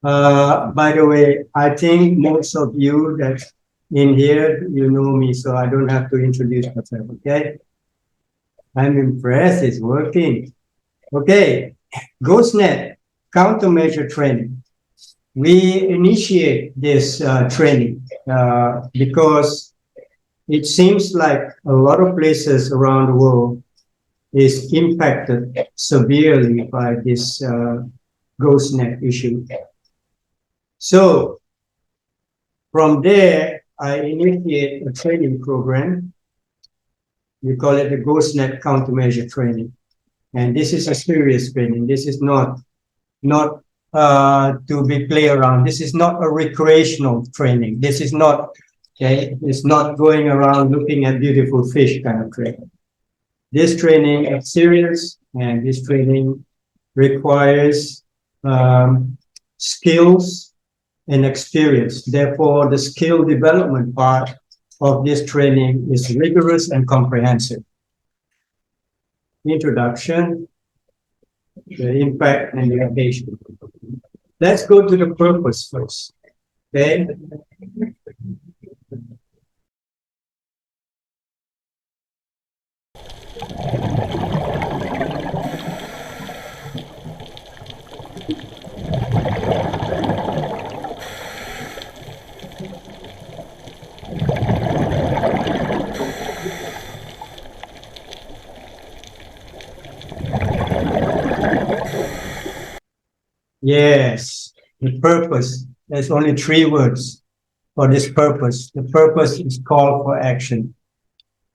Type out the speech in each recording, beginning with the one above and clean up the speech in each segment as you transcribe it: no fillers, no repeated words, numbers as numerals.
By the way, I think most of you that in here, you know me, so I don't have to introduce myself, okay? I'm impressed, it's working. Okay, GhostNet countermeasure training. We initiate this training because it seems like a lot of places around the world is impacted severely by this GhostNet issue. So from there, I initiate a training program. We call it the GhostNet countermeasure training. And this is a serious training. This is not to be play around. This is not a recreational training. This is not, okay, it's not going around looking at beautiful fish kind of training. This training is serious, and this training requires skills and experience. Therefore, the skill development part of this training is rigorous and comprehensive. Introduction, the impact, and the application. Let's go to the purpose first. Okay. Yes, the purpose. There's only 3 words for this purpose. The purpose is call for action.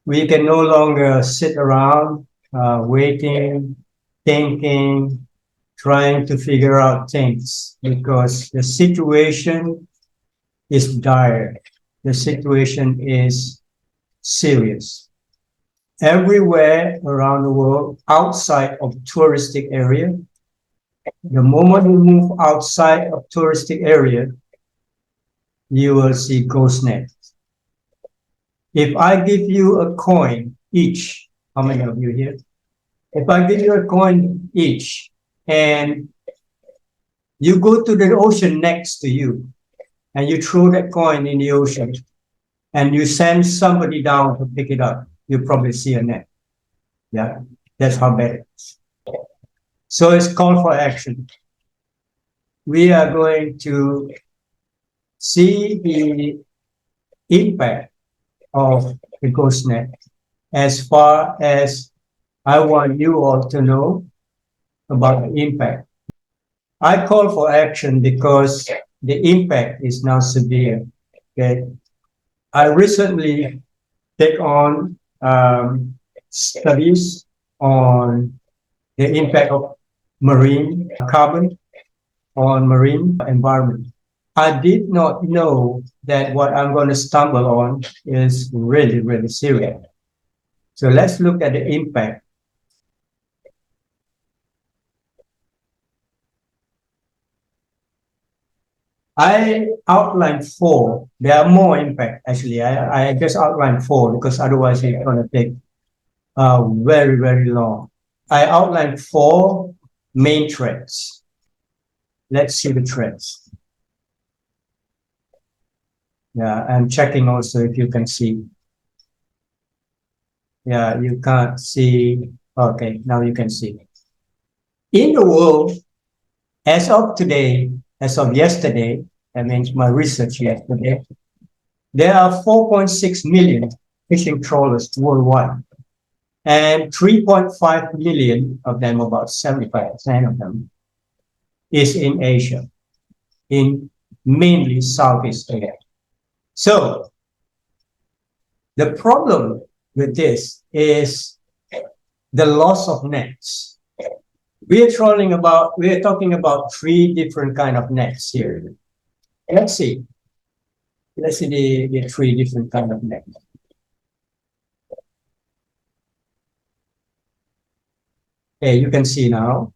We can no longer sit around waiting, thinking, trying to figure out things, because the situation is dire. The situation is serious. Everywhere around the world, outside of touristic area, the moment you move outside of touristic area, you will see GhostNet. If I give you a coin each, how many of you here? If I give you a coin each, and you go to the ocean next to you, and you throw that coin in the ocean, and you send somebody down to pick it up, you probably see a net. Yeah, that's how bad it is. So it's call for action. We are going to see the impact of the GhostNet as far as I want you all to know about the impact. I call for action because the impact is now severe. Okay, I recently take on studies on the impact of marine carbon on marine environment. I did not know that what I'm going to stumble on is really, really serious. So let's look at the impact. I outlined 4. There are more impact, actually. I just outlined 4 because otherwise it's going to take very, very long. I outlined 4 main threats. Let's see the threats. Yeah, I'm checking also if you can see. Yeah, you can't see. Okay, now you can see. In the world, as of today, as of yesterday, that means my research yesterday, there are 4.6 million fishing trawlers worldwide. And 3.5 million of them, about 75% of them, is in Asia, in mainly Southeast Asia. So the problem with this is the loss of nets. We are talking about 3 different kind of nets here. Let's see the 3 different kind of nets. Okay, you can see now.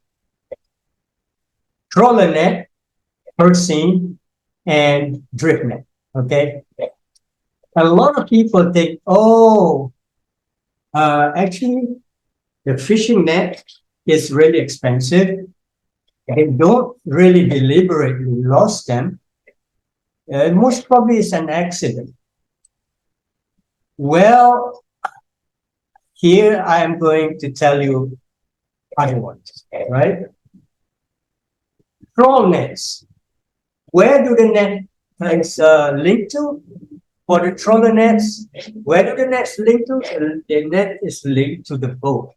Trawler net, perch seine, and drift net. Okay. A lot of people think, oh, actually, the fishing net is really expensive. They don't really deliberately lost them. Most probably it's an accident. Well, here I am going to tell you otherwise, right? Trawl nets. Where do the nets link to? For the trawler nets, where do the nets link to? The net is linked to the boat.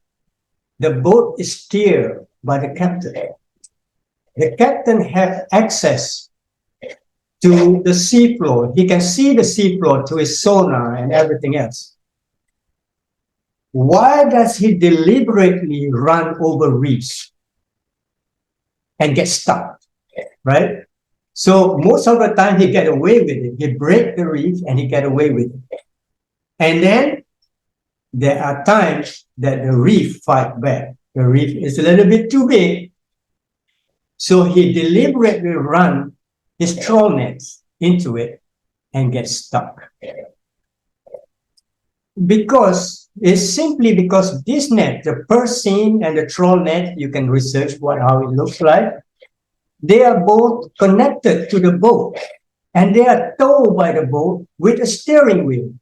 The boat is steered by the captain. The captain has access to the seafloor. He can see the seafloor to his sonar and everything else. Why does he deliberately run over reefs and get stuck, right? So most of the time he get away with it. He break the reef and he get away with it. And then there are times that the reef fight back. The reef is a little bit too big. So he deliberately run his trawl nets into it and gets stuck. Because it's simply because this net, the purse seine and the trawl net, you can research how it looks like. They are both connected to the boat and they are towed by the boat with a steering wheel.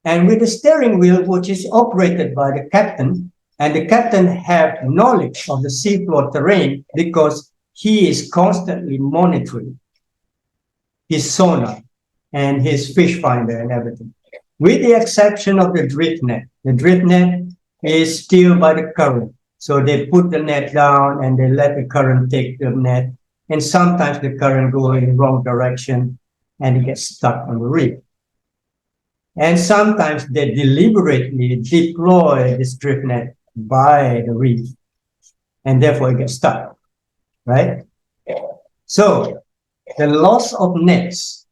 And with the steering wheel, which is operated by the captain, and the captain have knowledge of the seafloor terrain because he is constantly monitoring his sonar and his fish finder and everything. With the exception of the drift net. The drift net is steered by the current. So they put the net down and they let the current take the net. And sometimes the current goes in the wrong direction and it gets stuck on the reef. And sometimes they deliberately deploy this drift net by the reef and therefore it gets stuck, right? So the loss of nets,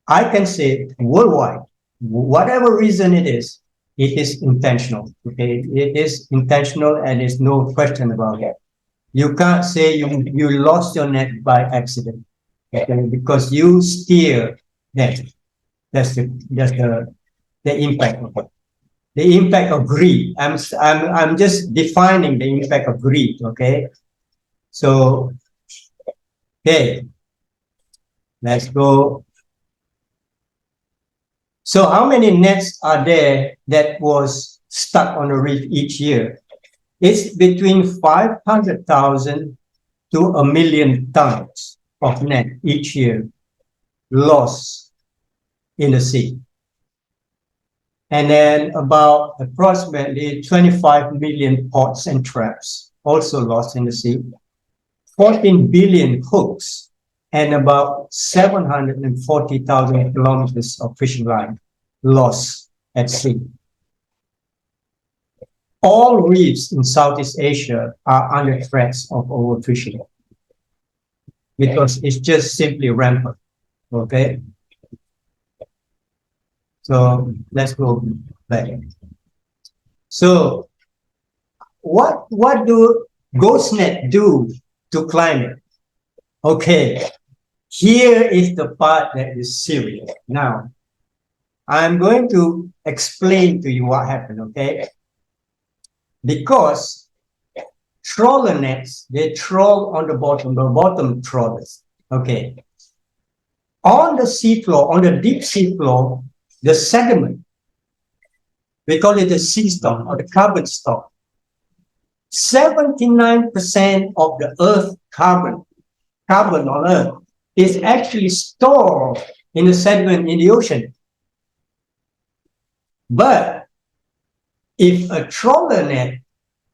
I can say worldwide, whatever reason it is intentional, okay? It is intentional and there's no question about it. You can't say you lost your net by accident, okay? Because you steer net. That's the impact of it. The impact of greed. I'm just defining the impact of greed, okay? So, okay, let's go. So how many nets are there that was stuck on the reef each year? It's between 500,000 to 1,000,000 tons of net each year lost in the sea. And then about approximately 25 million pots and traps also lost in the sea, 14 billion hooks, and about 740,000 kilometers of fishing line lost at sea. All reefs in Southeast Asia are under threats of overfishing because it's just simply rampant, okay? So let's go back. So what do ghost net do to climate? Okay, here is the part that is serious. Now, I'm going to explain to you what happened, okay? Because trawler nets, they trawl on the bottom trawlers, okay? On the seafloor, on the deep seafloor, the sediment, we call it the sea stock or the carbon stock. 79% of the Earth carbon on Earth is actually stored in the sediment in the ocean. But if a trawler net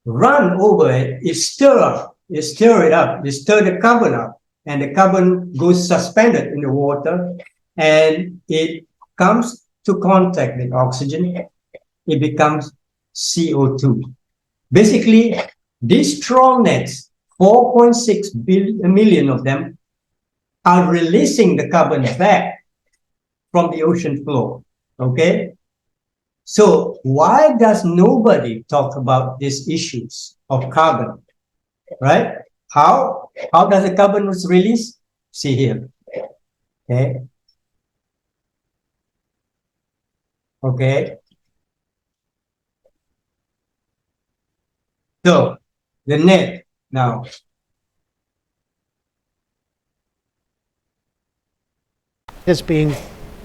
run over it, it stir the carbon up, and the carbon goes suspended in the water, and it comes to contact with oxygen, it becomes CO2. Basically, these trawl nets, 4.6 million of them, are releasing the carbon back from the ocean floor, okay? So why does nobody talk about these issues of carbon, right? How does the carbon was released? See here, okay? Okay. So the net now, is being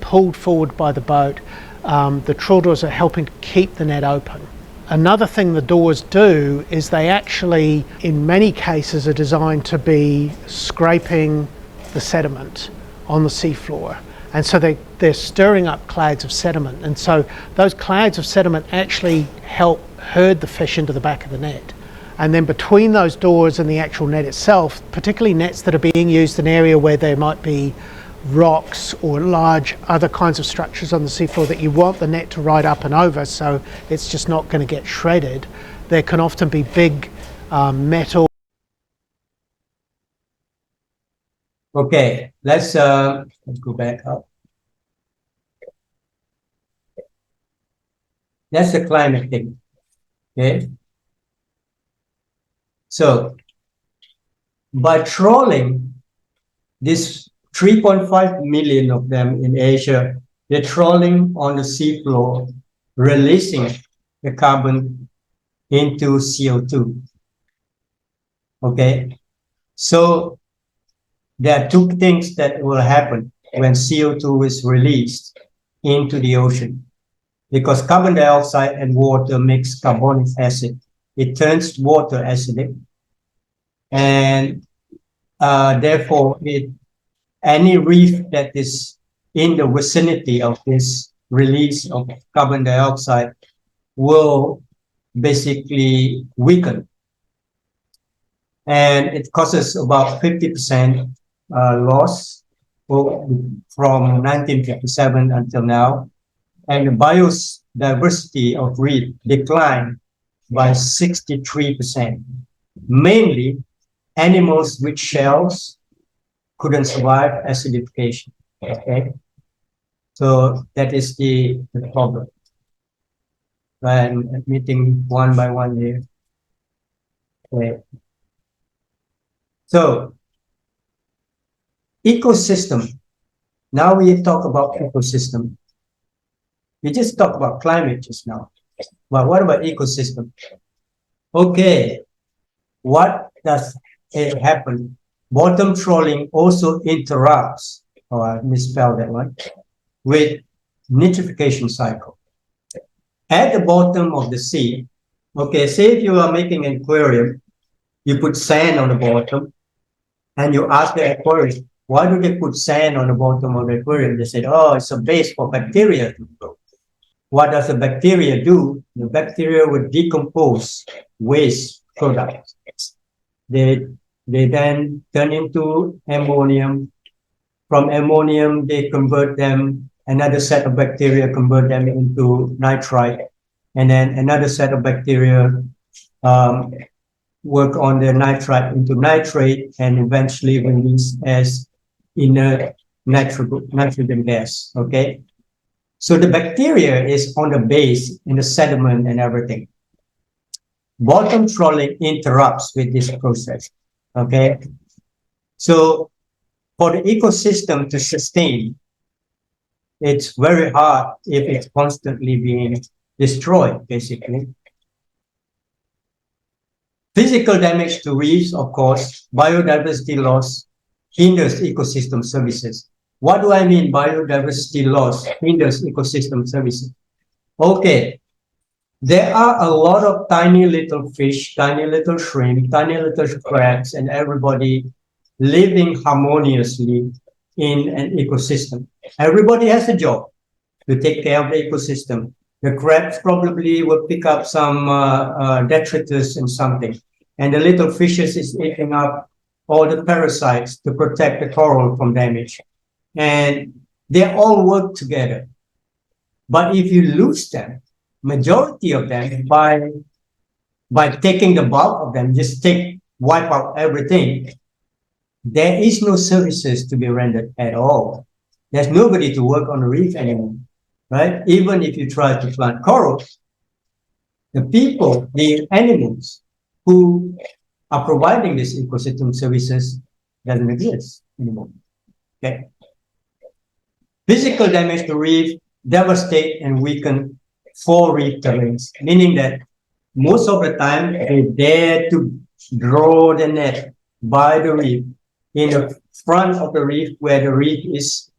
pulled forward by the boat. The trawl doors are helping to keep the net open. Another thing the doors do is they actually, in many cases, are designed to be scraping the sediment on the seafloor. And so they're stirring up clouds of sediment. And so those clouds of sediment actually help herd the fish into the back of the net. And then between those doors and the actual net itself, particularly nets that are being used in an area where there might be rocks or large other kinds of structures on the seafloor that you want the net to ride up and over, so it's just not going to get shredded. There can often be big metal. Okay, let's go back up. That's the climate thing. Okay. So by trawling, this 3.5 million of them in Asia, they're trawling on the seafloor, releasing the carbon into CO2. Okay, so there are two things that will happen when CO2 is released into the ocean. Because carbon dioxide and water makes carbonic acid. It turns water acidic, and therefore any reef that is in the vicinity of this release of carbon dioxide will basically weaken. And it causes about 50% loss from 1957 until now. And the biodiversity of reef declined by 63%. Mainly, animals with shells couldn't survive acidification. Okay, so that is the problem. I'm admitting one by one here. Okay. So, ecosystem. Now we talk about ecosystem. We just talked about climate just now. But what about ecosystem? Okay, what does it happen? Bottom trawling also interrupts, I misspelled that one, with nitrification cycle. At the bottom of the sea, okay, say if you are making an aquarium, you put sand on the bottom, and you ask the aquarium, why do they put sand on the bottom of the aquarium? They said, oh, it's a base for bacteria to grow. What does the bacteria do? The bacteria would decompose waste products. They then turn into ammonium. From ammonium, they convert them, another set of bacteria convert them into nitrite. And then another set of bacteria work on the nitrite into nitrate and eventually release as inert nitrogen gas, okay? So the bacteria is on the base in the sediment and everything. Bottom trawling interrupts with this process, okay? So for the ecosystem to sustain, it's very hard if it's constantly being destroyed, basically. Physical damage to reefs, of course, biodiversity loss hinders ecosystem services. What do I mean biodiversity loss hinders ecosystem services? Okay, there are a lot of tiny little fish, tiny little shrimp, tiny little crabs, and everybody living harmoniously in an ecosystem. Everybody has a job to take care of the ecosystem. The crabs probably will pick up some detritus and something. And the little fishes is eating up all the parasites to protect the coral from damage. And they all work together. But if you lose them, majority of them, by taking the bulk of them, just wipe out everything, there is no services to be rendered at all. There's nobody to work on the reef anymore, right? Even if you try to plant corals, the people, the animals who are providing these ecosystem services doesn't exist anymore, okay? Physical damage to reef devastate and weaken 4 reef terrains, meaning that most of the time they dare to draw the net by the reef in the front of the reef where the reef is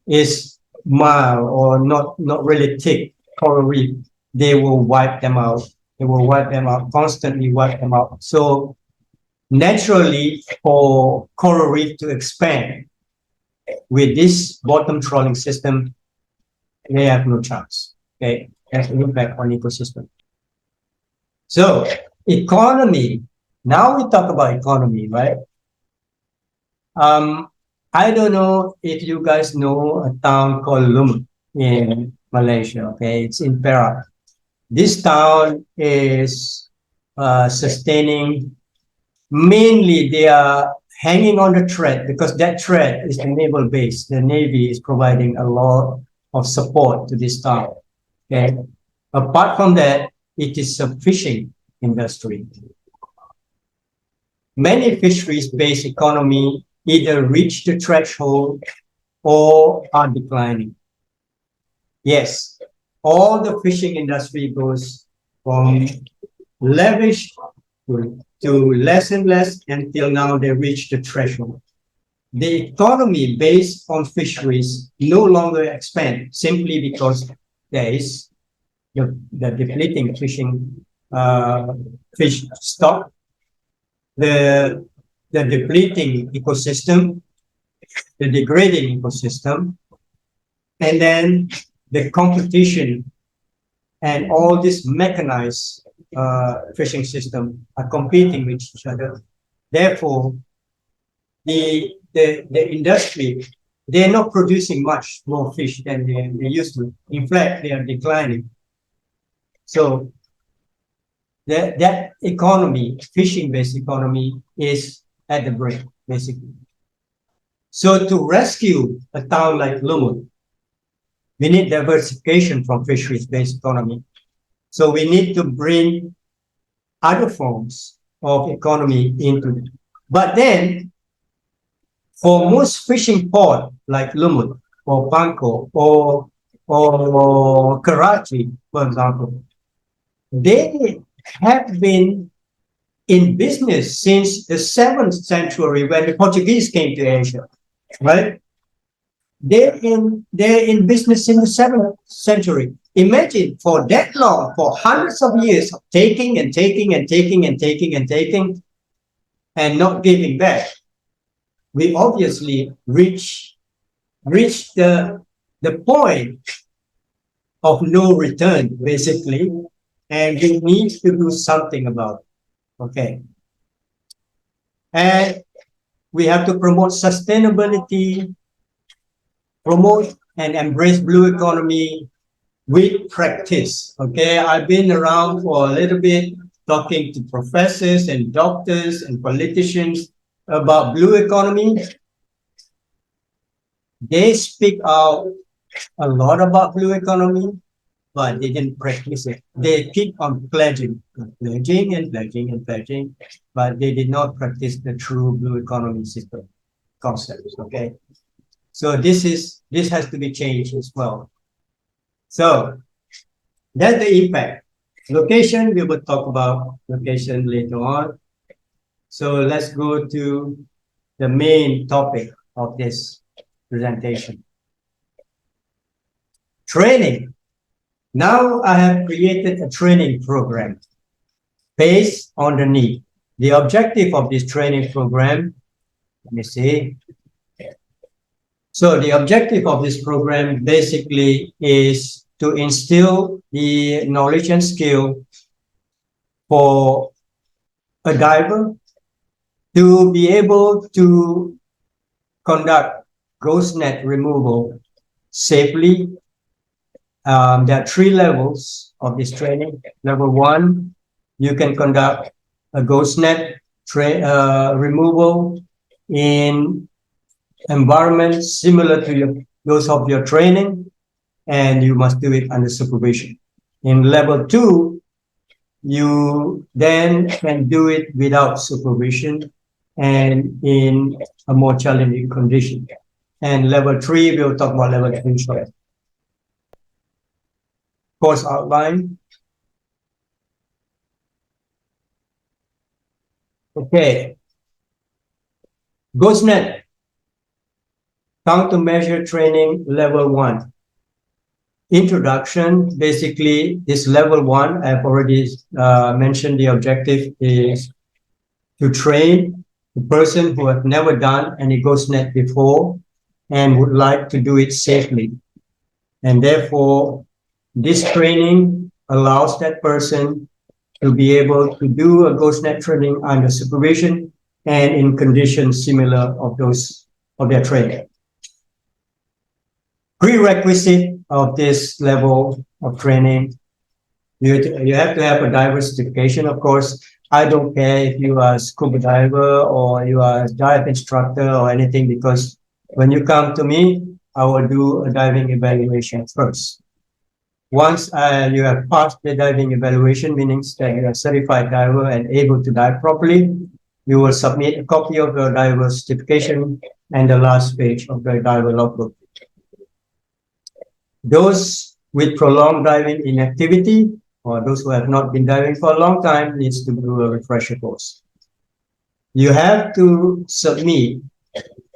is mild or not really thick coral reef, they will wipe them out. They will wipe them out, constantly wipe them out. So naturally, for coral reef to expand with this bottom trawling system, they have no chance. Okay, has an impact on ecosystem. So economy. Now we talk about economy, right? I don't know if you guys know a town called Lumut in Malaysia. Okay, it's in Perak. This town is sustaining. Mainly, they are hanging on the thread because that thread is the naval base. The Navy is providing a lot of support to this town. Okay. Apart from that, it is a fishing industry. Many fisheries-based economy either reach the threshold or are declining. Yes, all the fishing industry goes from lavish to less and less until now they reach the threshold. The economy based on fisheries no longer expand simply because there is the depleting fish stock, the depleting ecosystem, the degrading ecosystem, and then the competition and all this mechanized fishing system are competing with each other. Therefore, the industry, they're not producing much more fish than they used to. In fact, they are declining. So that economy, fishing-based economy, is at the brink, basically. So to rescue a town like Lumut, we need diversification from fisheries-based economy. So we need to bring other forms of economy into it. But then, for most fishing port like Lumut or Bangkok or Karachi, for example, they have been in business since the 7th century when the Portuguese came to Asia, right? They're in business in the 7th century. Imagine for that long, for hundreds of years of taking and taking and taking and taking and taking and not giving back. We obviously reach the point of no return, basically, and we need to do something about it. Okay. And we have to promote sustainability, promote and embrace blue economy with practice. Okay, I've been around for a little bit talking to professors and doctors and politicians about blue economy. They speak out a lot about blue economy, but they didn't practice it. They keep on pledging, pledging and pledging and pledging, but they did not practice the true blue economy system concepts. Okay, so this has to be changed as well. So that's the impact. Location, we will talk about location later on. So let's go to the main topic of this presentation. Training. Now I have created a training program based on the need. The objective of this training program, let me see. So the objective of this program basically is to instill the knowledge and skill for a diver to be able to conduct ghost net removal safely. There are 3 levels of this training. Level 1, you can conduct a ghost net removal in environments similar to those of your training, and you must do it under supervision. In level 2, you then can do it without supervision and in a more challenging condition. And level 3, we'll talk about level 3 shortly. Course outline. Okay. GhostNet. Countermeasure training level 1. Introduction, basically this level 1, I've already mentioned the objective is to train the person who have never done any GhostNet before and would like to do it safely. And therefore, this training allows that person to be able to do a GhostNet training under supervision and in conditions similar of their training. Prerequisite of this level of training, you have to have a diver certification, of course. I don't care if you are a scuba diver or you are a dive instructor or anything, because when you come to me, I will do a diving evaluation first. Once you have passed the diving evaluation, meaning that you are a certified diver and able to dive properly, you will submit a copy of your diver certification and the last page of the diver logbook. Those with prolonged diving inactivity or those who have not been diving for a long time needs to do a refresher course. You have to submit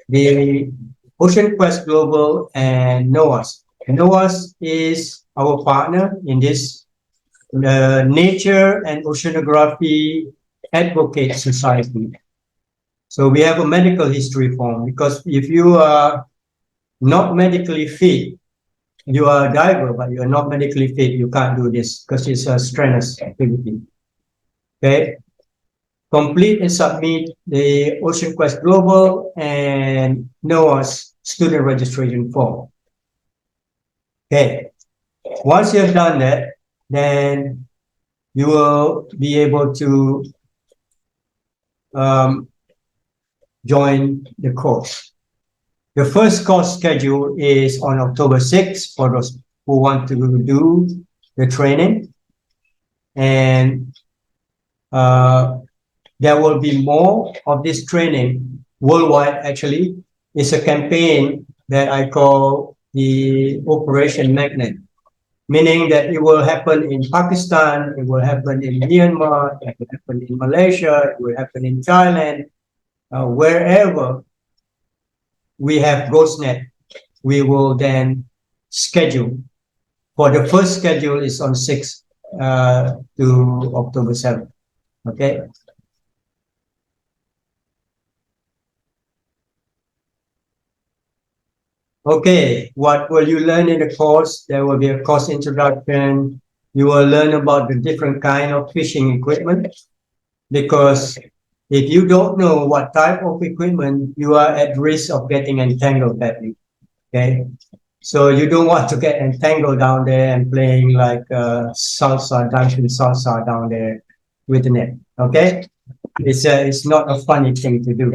the Ocean Quest Global and NOAA's. NOAA's is our partner in this Nature and Oceanography Advocate Society. So we have a medical history form, because if you are not medically fit, you are a diver, but you are not medically fit, you can't do this because it's a strenuous activity. Okay. Complete and submit the Ocean Quest Global and NOAA's student registration form. Okay. Once you have done that, then you will be able to join the course. The first course schedule is on October 6th for those who want to do the training. And there will be more of this training worldwide, actually. It's a campaign that I call the Operation Magnet, meaning that it will happen in Pakistan, it will happen in Myanmar, it will happen in Malaysia, it will happen in Thailand, wherever we have GhostNet, we will then schedule. For the first schedule is on 6th to October 7th. Okay. Okay, what will you learn in the course? There will be a course introduction. You will learn about the different kind of fishing equipment, because if you don't know what type of equipment, you are at risk of getting entangled badly. Okay, so you don't want to get entangled down there and playing like salsa, dancing salsa down there with the net. Okay, it's not a funny thing to do.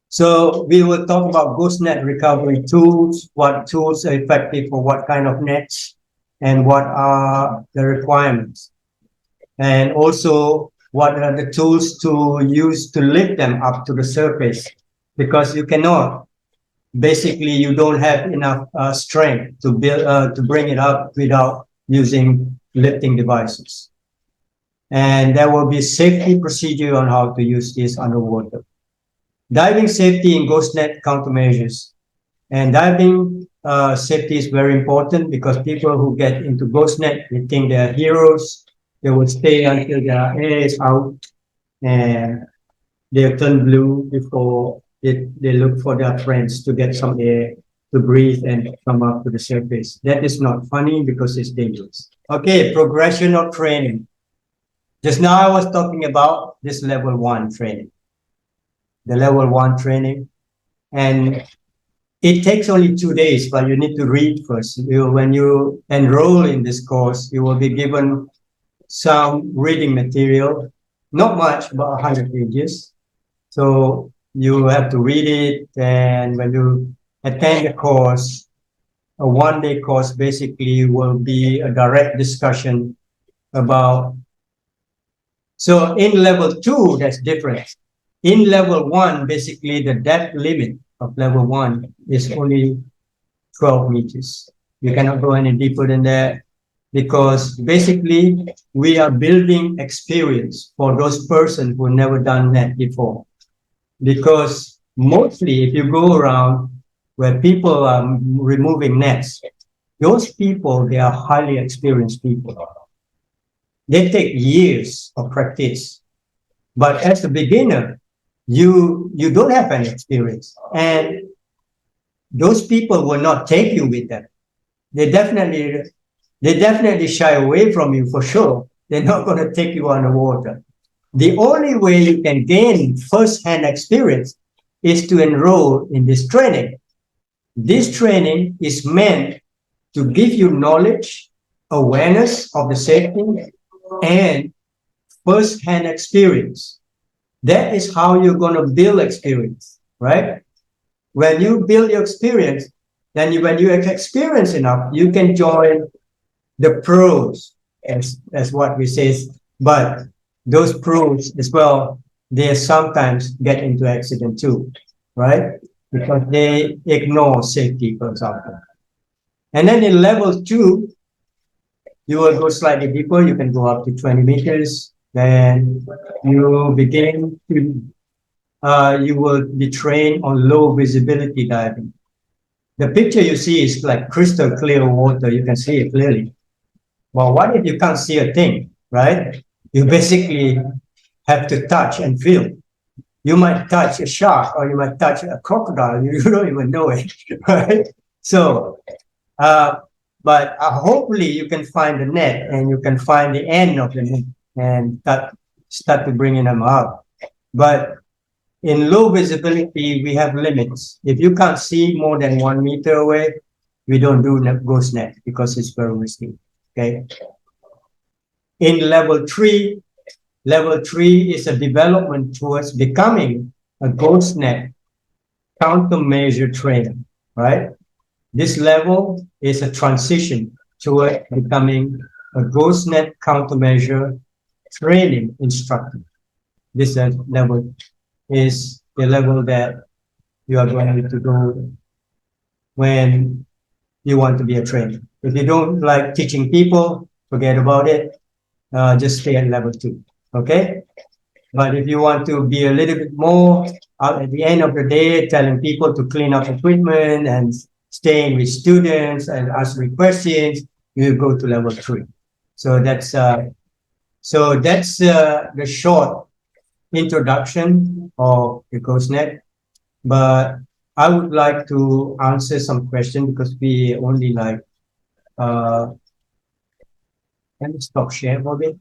So we will talk about GhostNet recovery tools, what tools are effective for what kind of nets, and what are the requirements. And also, what are the tools to use to lift them up to the surface? Because you cannot, basically, you don't have enough strength to bring it up without using lifting devices. And there will be safety procedure on how to use this underwater. Diving safety in GhostNet countermeasures. And diving safety is very important, because people who get into GhostNet, they think they're heroes. They will stay until their air is out and they'll turn blue before they look for their friends to get some air to breathe and come up to the surface. That is not funny, because it's dangerous. Okay, progression of training. Just now I was talking about this level 1 training. The level 1 training, and it takes only 2 days, but you need to read first. When you enroll in this course, you will be given some reading material, not much, about 100 pages. So you have to read it, and when you attend the course, a 1-day course basically will be a direct discussion about. So in level 2, that's different. In level 1, basically the depth limit of level 1 is only 12 meters. You cannot go any deeper than that, because basically we are building experience for those persons who never done that before. Because mostly if you go around where people are removing nets, those people, they are highly experienced people. They take years of practice. But as a beginner, you don't have any experience. And those people will not take you with them. They definitely shy away from you for sure. They're not going to take you underwater. The only way you can gain first-hand experience is to enroll in this training. This training is meant to give you knowledge, awareness of the safety, and first-hand experience. That is how you're going to build experience, right? When you build your experience, then when you have experience enough, you can join the pros, as what we say. But those pros as well, they sometimes get into accident too, right? Because they ignore safety, for example. And then in level 2, you will go slightly deeper. You can go up to 20 meters. Then you begin to, you will be trained on low visibility diving. The picture you see is like crystal clear water. You can see it clearly. Well, what if you can't see a thing, right? You basically have to touch and feel. You might touch a shark or you might touch a crocodile. You don't even know it, right? So, uh, but hopefully you can find the net and you can find the end of the net and start to bringing them up. But in low visibility, we have limits. If you can't see more than 1 meter away, we don't do ghost net because it's very risky. Okay. In level 3 is a development towards becoming a ghost net countermeasure trainer, right? This level is a transition toward becoming a ghost net countermeasure training instructor. This level is the level that you are going to go when you want to be a trainer. If you don't like teaching people, forget about it. Just stay at level 2. Okay. But if you want to be a little bit more at the end of the day, telling people to clean up equipment and staying with students and answering questions, you go to level 3. So that's the short introduction of the GhostNet. But I would like to answer some questions because we only like can you stop share for a bit?